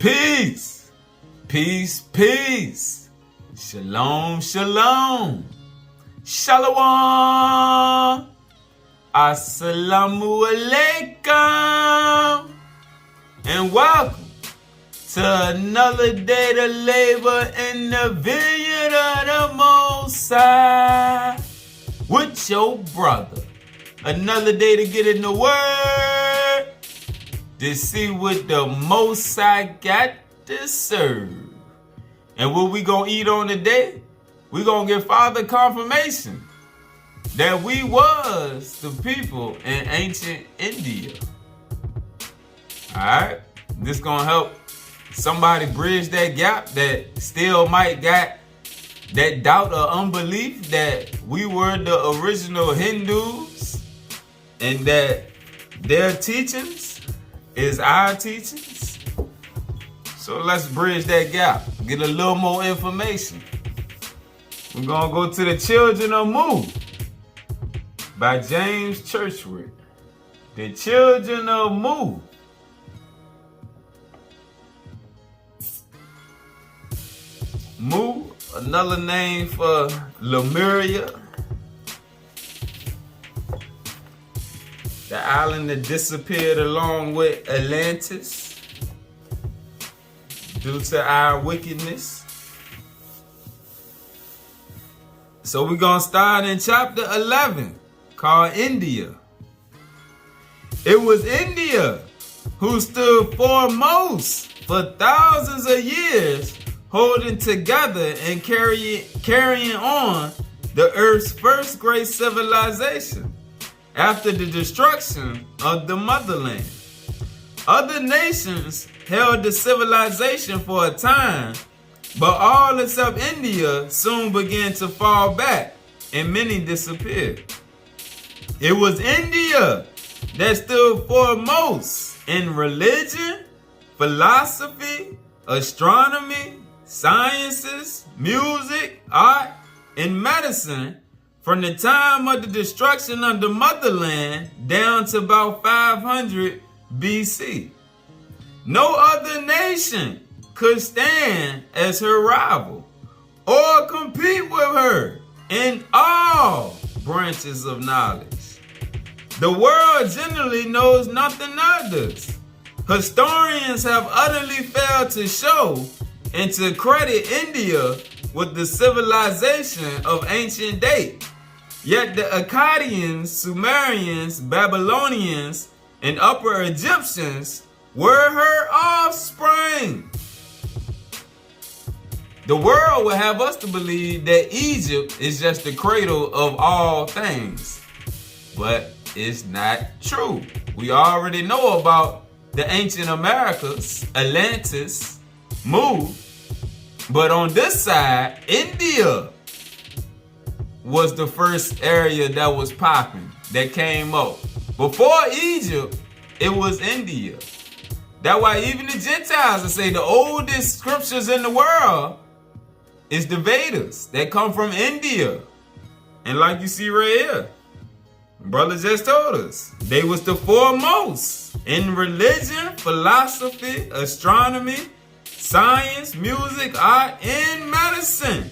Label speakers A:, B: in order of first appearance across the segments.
A: Peace, peace, peace. Shalom, shalom. Shalom. Assalamu alaikum. And welcome to another day to labor in the vineyard of the Most High with your brother. Another day to get in the Word to see what the Most High got to serve. And what we gonna eat on today? We gonna get Father confirmation that we was the people in ancient India. Alright? This gonna help somebody bridge that gap that still might got that doubt or unbelief that we were the original Hindus and that their teachings is our teachings. So let's bridge that gap. Get a little more information. We're gonna go to the Children of Mu by James Churchward. The Children of Mu. Mu, another name for Lemuria, the island that disappeared along with Atlantis due to our wickedness. So we're going to start in chapter 11 called India. It was India who stood foremost for thousands of years, holding together and carrying on the earth's first great civilization after the destruction of the motherland. Other nations held the civilization for a time, but all except India soon began to fall back and many disappeared. It was India that stood foremost in religion, philosophy, astronomy, sciences, music, art, and medicine from the time of the destruction of the motherland down to about 500 BC. No other nation could stand as her rival or compete with her in all branches of knowledge. The world generally knows nothing of this. Historians have utterly failed to show and to credit India with the civilization of ancient date. Yet the Akkadians, Sumerians, Babylonians, and Upper Egyptians were her offspring. The world will have us to believe that Egypt is just the cradle of all things. But it's not true. We already know about the ancient Americas, Atlantis, Mu. But on this side, India was the first area that was popping, that came up. Before Egypt, it was India. That's why even the Gentiles will say the oldest scriptures in the world is the Vedas that come from India. And like you see right here, brother just told us, they was the foremost in religion, philosophy, astronomy, science, music, art, and medicine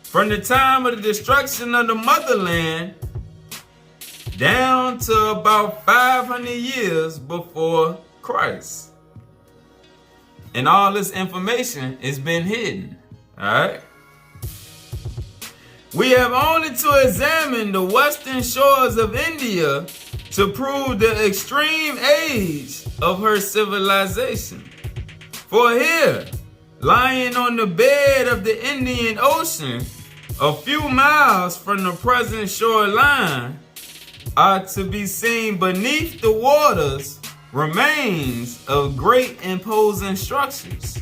A: from the time of the destruction of the motherland down to about 500 years before Christ. And all this information has been hidden. Alright? We have only to examine the western shores of India to prove the extreme age of her civilization. For here, lying on the bed of the Indian Ocean, a few miles from the present shoreline, are to be seen beneath the waters remains of great imposing structures.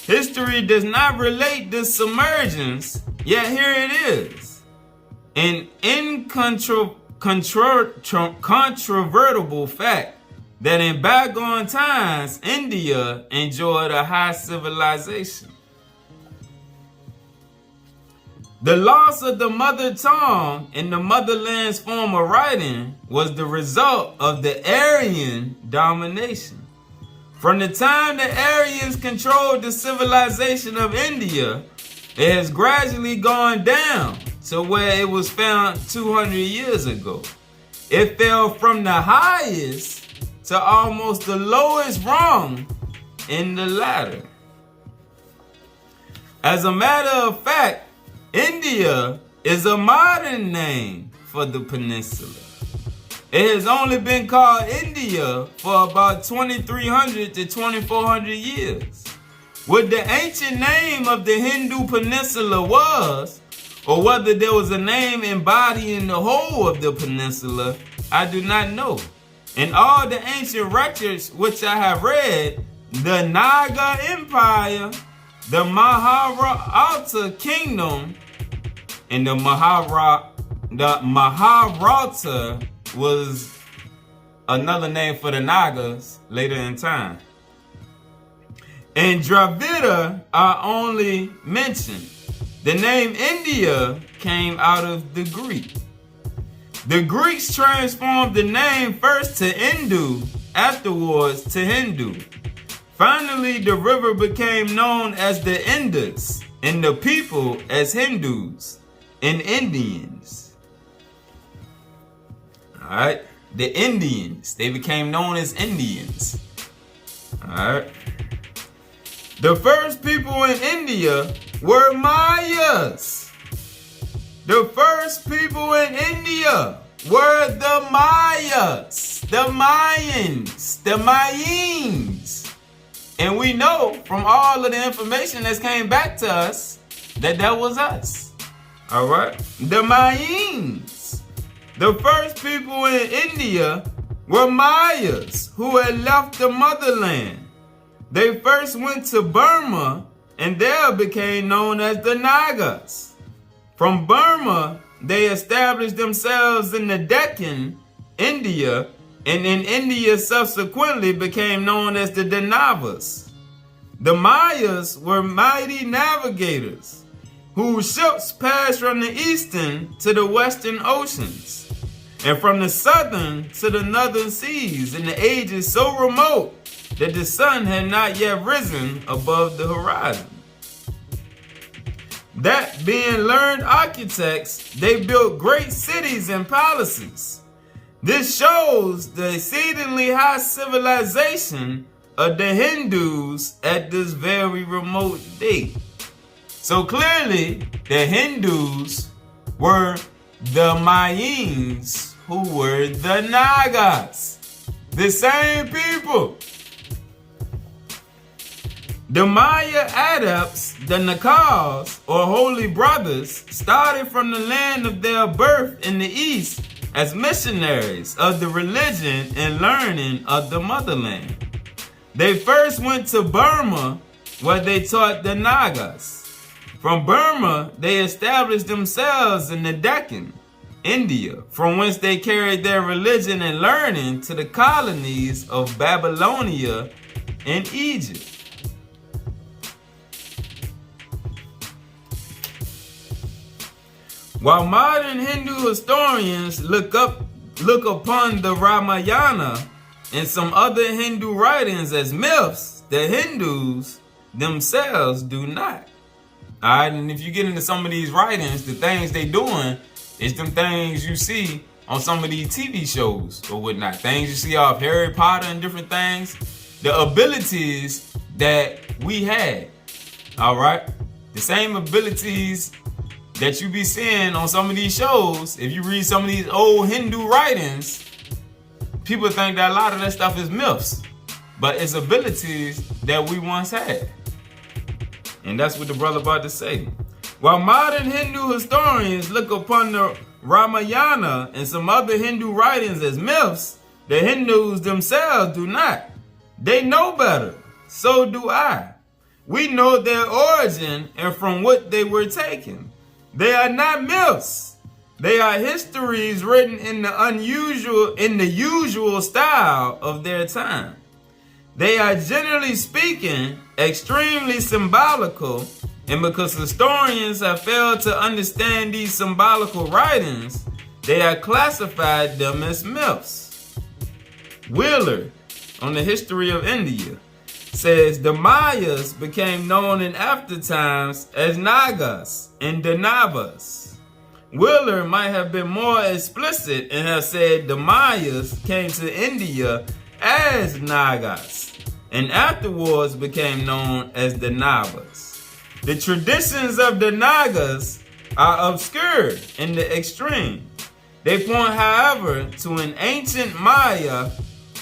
A: History does not relate this submergence, yet here it is. An incontrovertible fact that in bygone times, India enjoyed a high civilization. The loss of the mother tongue in the motherland's form of writing was the result of the Aryan domination. From the time the Aryans controlled the civilization of India, it has gradually gone down to where it was found 200 years ago. It fell from the highest to almost the lowest rung in the ladder. As a matter of fact, India is a modern name for the peninsula. It has only been called India for about 2,300 to 2,400 years. What the ancient name of the Hindu peninsula was, or whether there was a name embodying the whole of the peninsula, I do not know. In all the ancient records which I have read, the Naga Empire, the Maharata Kingdom, and the Maharata was another name for the Nagas later in time. And Dravida are only mentioned. The name India came out of the Greek. The Greeks transformed the name first to Indu, afterwards to Hindu. Finally, the river became known as the Indus, and the people as Hindus and Indians. Alright, the Indians, they became known as Indians. Alright. The first people in India were Mayas. The first people in India were the Mayas, the Mayans, the Mayans. And we know from all of the information that's came back to us that was us. Alright? The Mayans. The first people in India were Mayas who had left the motherland. They first went to Burma and there became known as the Nagas. From Burma, they established themselves in the Deccan, India, and in India subsequently became known as the Danavas. The Mayas were mighty navigators whose ships passed from the eastern to the western oceans, and from the southern to the northern seas in the ages so remote that the sun had not yet risen above the horizon. That being learned architects, they built great cities and palaces. This shows the exceedingly high civilization of the Hindus at this very remote date. So clearly, the Hindus were the Mayans who were the Nagas. The same people. The Maya adepts, the Nagas, or Holy Brothers, started from the land of their birth in the East as missionaries of the religion and learning of the motherland. They first went to Burma, where they taught the Nagas. From Burma, they established themselves in the Deccan, India, from whence they carried their religion and learning to the colonies of Babylonia and Egypt. While modern Hindu historians look upon the Ramayana and some other Hindu writings as myths, the Hindus themselves do not. Alright, and if you get into some of these writings, the things they doing is them things you see on some of these TV shows or whatnot. Things you see off Harry Potter and different things. The abilities that we had. Alright? The same abilities that you be seeing on some of these shows. If you read some of these old Hindu writings, people think that a lot of that stuff is myths. But it's abilities that we once had. And that's what the brother about to say. While modern Hindu historians look upon the Ramayana and some other Hindu writings as myths, the Hindus themselves do not. They know better. So do I. We know their origin and from what they were taken. They are not myths. They are histories written in the usual style of their time. They are, generally speaking, extremely symbolical, and because historians have failed to understand these symbolical writings, they have classified them as myths. Wheeler, on the history of India, says the Mayas became known in after times as Nagas and the Navas. Wheeler might have been more explicit and have said the Mayas came to India as Nagas and afterwards became known as the Navas. The traditions of the Nagas are obscure in the extreme. They point, however, to an ancient Maya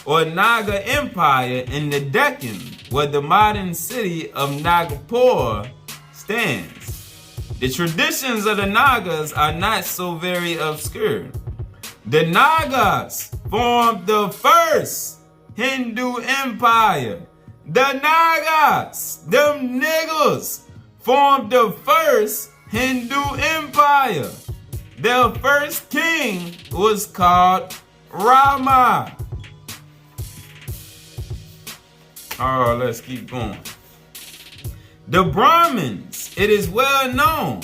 A: or Naga empire in the Deccan, where the modern city of Nagpur stands. The traditions of the Nagas are not so very obscure. The Nagas formed the first Hindu empire. The Nagas, them niggas, formed the first Hindu empire. Their first king was called Rama. Oh, let's keep going. The Brahmins, it is well known,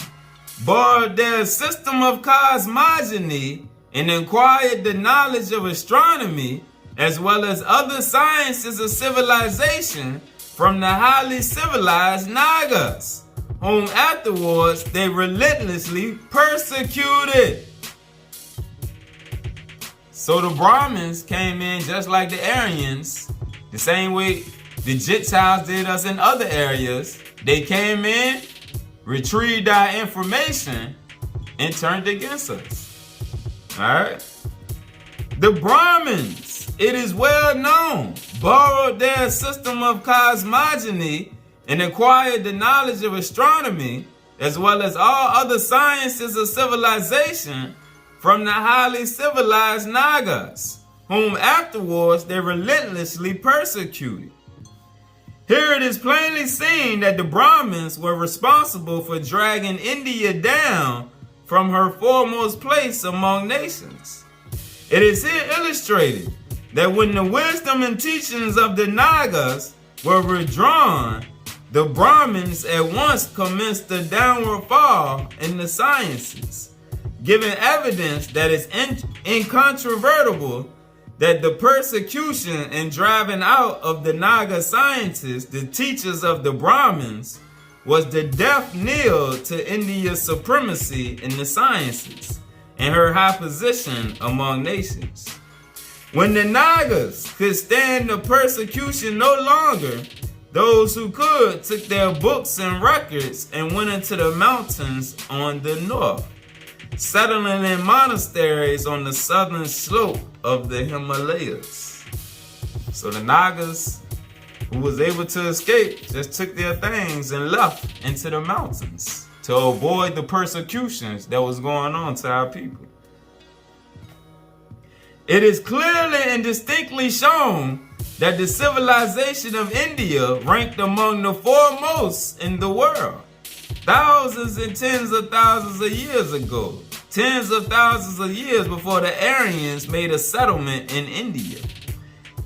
A: borrowed their system of cosmogony and acquired the knowledge of astronomy as well as other sciences of civilization from the highly civilized Nagas, whom afterwards they relentlessly persecuted. So the Brahmins came in just like the Aryans, the same way the Gentiles did us in other areas. They came in, retrieved our information, and turned against us. Alright? The Brahmins, it is well known, borrowed their system of cosmogony and acquired the knowledge of astronomy as well as all other sciences of civilization from the highly civilized Nagas, whom afterwards they relentlessly persecuted. Here it is plainly seen that the Brahmins were responsible for dragging India down from her foremost place among nations. It is here illustrated that when the wisdom and teachings of the Nagas were withdrawn, the Brahmins at once commenced the downward fall in the sciences, giving evidence that is incontrovertible that the persecution and driving out of the Naga scientists, the teachers of the Brahmins, was the death knell to India's supremacy in the sciences and her high position among nations. When the Nagas could stand the persecution no longer, those who could took their books and records and went into the mountains on the north, settling in monasteries on the southern slope of the Himalayas. So the Nagas, who was able to escape, just took their things and left into the mountains to avoid the persecutions that was going on to our people. It is clearly and distinctly shown that the civilization of India ranked among the foremost in the world. Thousands and tens of thousands of years ago, tens of thousands of years before the Aryans made a settlement in India.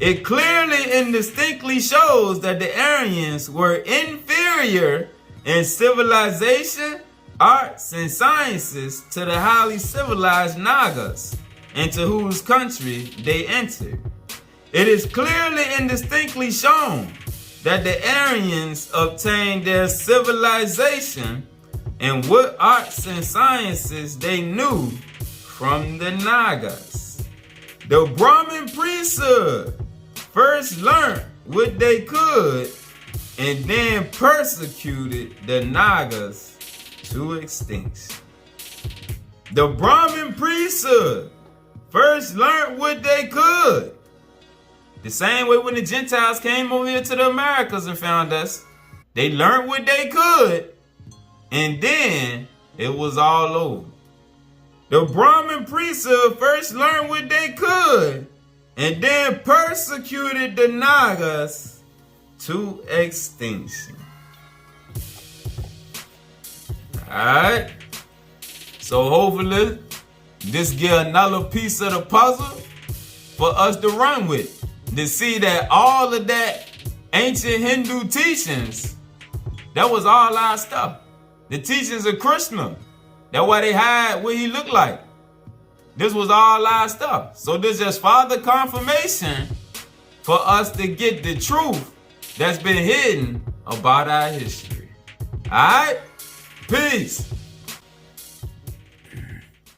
A: It clearly and distinctly shows that the Aryans were inferior in civilization, arts, and sciences to the highly civilized Nagas, into whose country they entered. It is clearly and distinctly shown that the Aryans obtained their civilization and what arts and sciences they knew from the Nagas. The Brahmin priesthood first learned what they could and then persecuted the Nagas to extinction. The Brahmin priesthood first learned what they could. The same way when the Gentiles came over here to the Americas and found us, they learned what they could, and then it was all over. The Brahmin priesthood first learned what they could, and then persecuted the Nagas to extinction. Alright? So hopefully, this give another piece of the puzzle for us to run with. To see that all of that ancient Hindu teachings, that was all our stuff. The teachings of Krishna, that's why they hide what he looked like. This was all our stuff. So this is further confirmation for us to get the truth that's been hidden about our history. Alright? Peace.